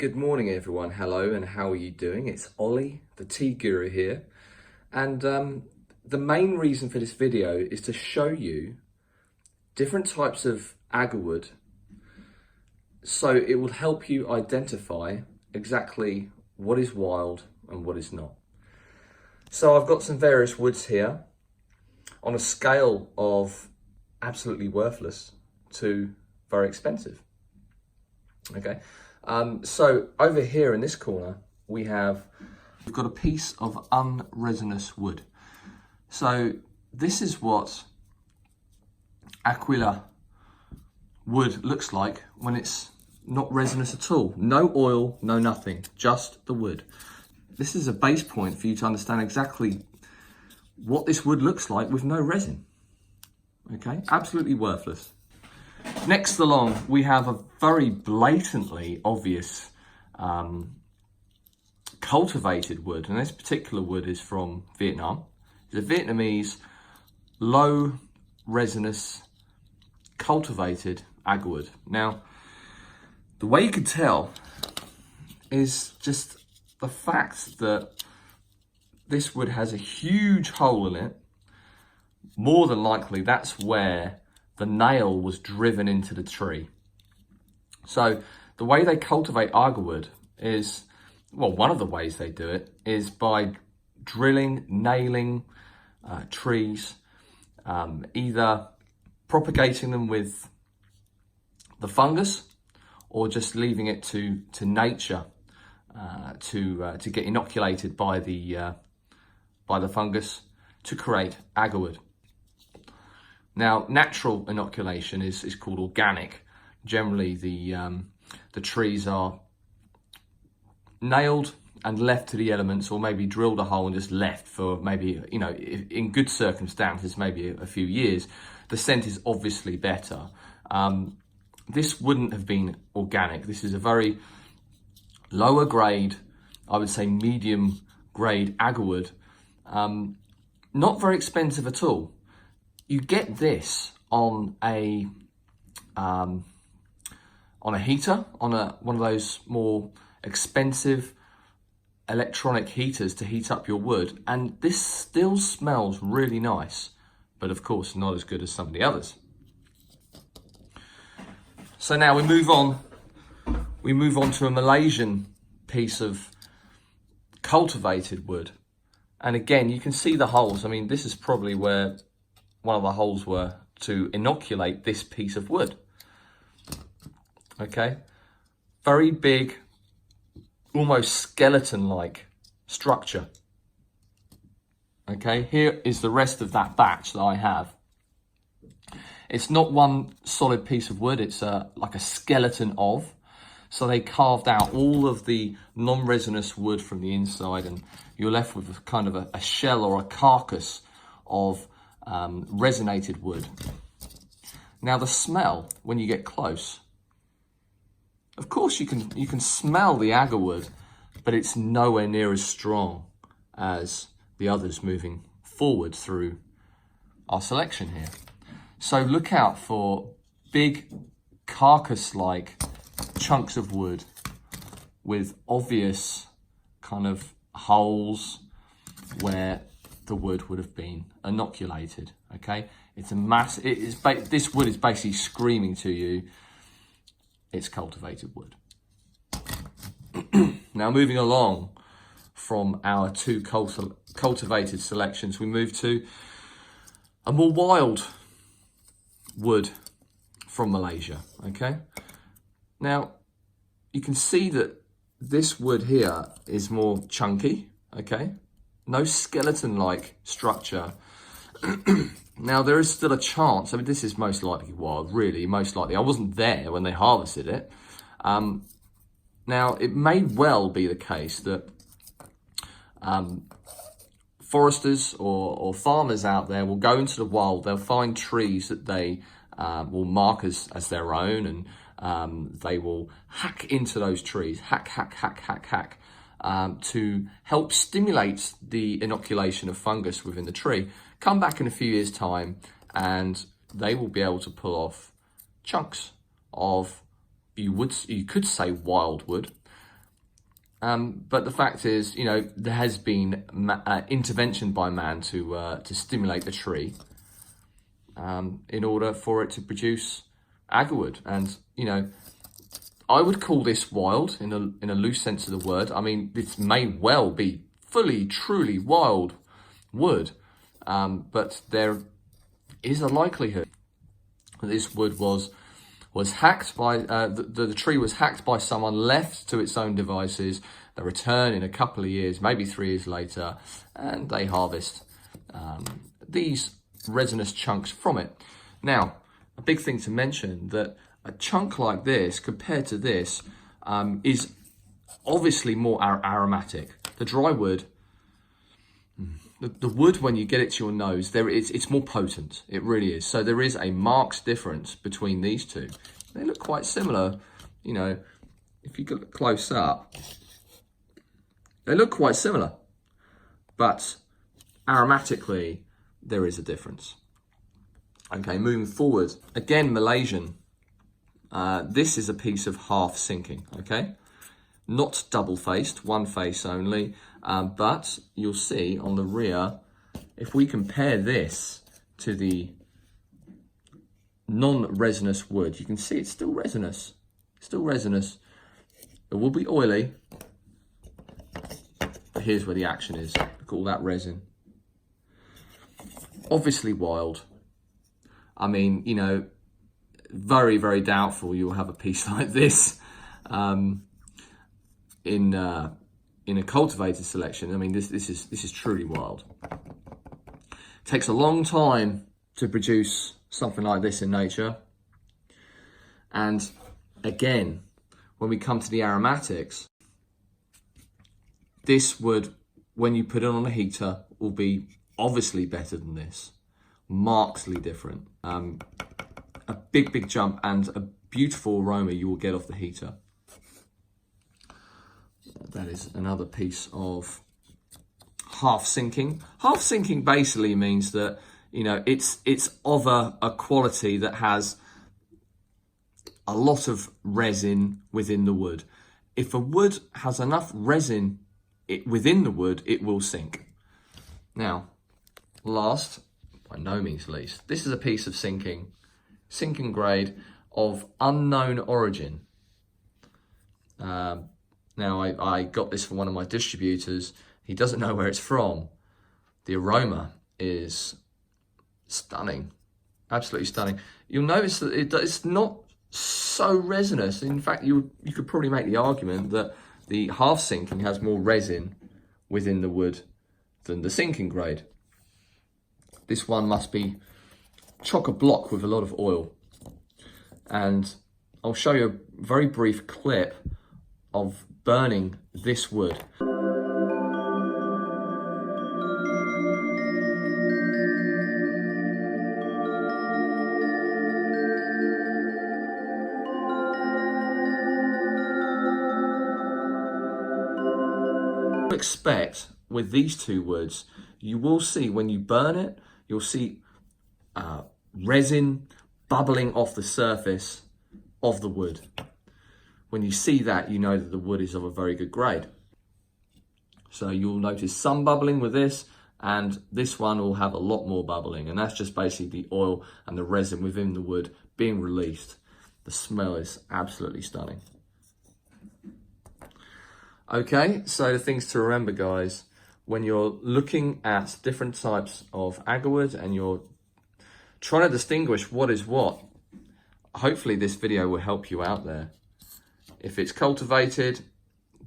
Good morning everyone, hello, and how are you doing? It's Ollie, the tea guru here, and the main reason for this video is to show you different types of agarwood, so it will help you identify exactly what is wild and what is not. So I've got some various woods here on a scale of absolutely worthless to very expensive. Okay. So over here in this corner, we've got a piece of unresinous wood. So this is what Aquila wood looks like when it's not resinous at all. No oil, no nothing, just the wood. This is a base point for you to understand exactly what this wood looks like with no resin. Okay, absolutely worthless. Next along, we have a very blatantly obvious cultivated wood, and this particular wood is from Vietnam. It's a Vietnamese low resinous cultivated agarwood. Now, the way you can tell is just the fact that this wood has a huge hole in it. More than likely, that's where the nail was driven into the tree. So the way they cultivate agarwood is, well, one of the ways they do it is by drilling, nailing trees, either propagating them with the fungus or just leaving it to nature to get inoculated by the fungus to create agarwood. Now, natural inoculation is called organic. Generally, the trees are nailed and left to the elements, or maybe drilled a hole and just left for maybe, in good circumstances, maybe a few years. The scent is obviously better. This wouldn't have been organic. This is a very lower grade, I would say medium grade agarwood. Not very expensive at all. You get this on a heater, on one of those more expensive electronic heaters to heat up your wood, and this still smells really nice, but of course not as good as some of the others. So now we move on to a Malaysian piece of cultivated wood, and again you can see the holes. I mean, this is probably where one of the holes were to inoculate this piece of wood. Okay, very big, almost skeleton-like structure. Okay, here is the rest of that batch that I have. It's not one solid piece of wood, it's like a skeleton of. So they carved out all of the non-resinous wood from the inside, and you're left with kind of a shell or a carcass of resinated wood. Now the smell, when you get close, of course you can smell the agarwood, but it's nowhere near as strong as the others moving forward through our selection here. So look out for big carcass-like chunks of wood with obvious kind of holes where the wood would have been inoculated. Okay, it's a mass. This wood is basically screaming to you, it's cultivated wood. Now, moving along from our two cultivated selections, we move to a more wild wood from Malaysia. Okay, now you can see that this wood here is more chunky. Okay, no skeleton-like structure. Now, there is still a chance. I mean, this is most likely wild, really, most likely. I wasn't there when they harvested it. Now, it may well be the case that foresters or farmers out there will go into the wild, they'll find trees that they will mark as their own, and they will hack into those trees, hack, to help stimulate the inoculation of fungus within the tree. Come back in a few years' time and they will be able to pull off chunks of, you could say wild wood, But the fact is, you know, there has been intervention by man to stimulate the tree in order for it to produce agarwood. And, you know, I would call this wild in a loose sense of the word. I mean, this may well be fully, truly wild wood, but there is a likelihood that this wood was hacked by, the tree was hacked by someone, left to its own devices. They return in a couple of years, maybe 3 years later, and they harvest these resinous chunks from it. Now, a big thing to mention, that a chunk like this compared to this is obviously more aromatic. The dry wood, the wood, when you get it to your nose, it's more potent. It really is. So there is a marked difference between these two. They look quite similar, you know, if you look close up. They look quite similar, but aromatically, there is a difference. Okay, moving forward. Again, Malaysian. This is a piece of half sinking, okay? Not double-faced, one face only, but you'll see on the rear, if we compare this to the non-resinous wood, you can see it's still resinous. Still resinous. It will be oily, but here's where the action is. Look at all that resin. Obviously wild. I mean, you know, very, very doubtful you'll have a piece like this in a cultivated selection. I mean, this is truly wild. It takes a long time to produce something like this in nature. And again, when we come to the aromatics, this would, when you put it on a heater, will be obviously better than this. Markedly different. A big jump and a beautiful aroma you will get off the heater. That is another piece of half sinking. Half sinking basically means that, you know, it's of a quality that has a lot of resin within the wood. If a wood has enough resin within the wood, it will sink. Now, last, by no means least, this is a piece of sinking grade of unknown origin. Now, I got this from one of my distributors. He doesn't know where it's from. The aroma is stunning, absolutely stunning. You'll notice that it's not so resinous. In fact, you could probably make the argument that the half sinking has more resin within the wood than the sinking grade. This one must be chock-a-block with a lot of oil. And I'll show you a very brief clip of burning this wood. Expect with these two woods, you will see when you burn it, you'll see resin bubbling off the surface of the wood. When you see that, you know that the wood is of a very good grade. So you'll notice some bubbling with this, and this one will have a lot more bubbling, and that's just basically the oil and the resin within the wood being released. The smell is absolutely stunning. Okay, so the things to remember, guys, when you're looking at different types of agarwood and you're trying to distinguish what is what, hopefully this video will help you out there. If it's cultivated,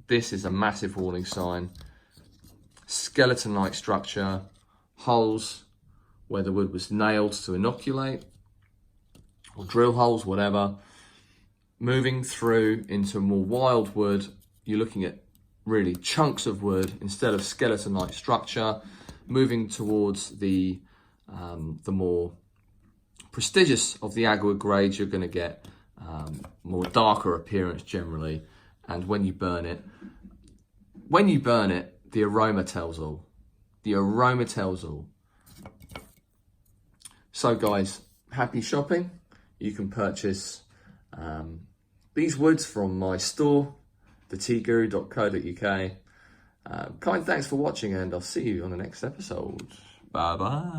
this is a massive warning sign. Skeleton-like structure, holes where the wood was nailed to inoculate, or drill holes, whatever. Moving through into more wild wood, you're looking at really chunks of wood instead of skeleton-like structure. Moving towards the more prestigious of the agarwood grades, you're going to get more darker appearance generally. And when you burn it, the aroma tells all. The aroma tells all. So guys, happy shopping. You can purchase these woods from my store theteaguru.co.uk. Kind thanks for watching, and I'll see you on the next episode. Bye bye.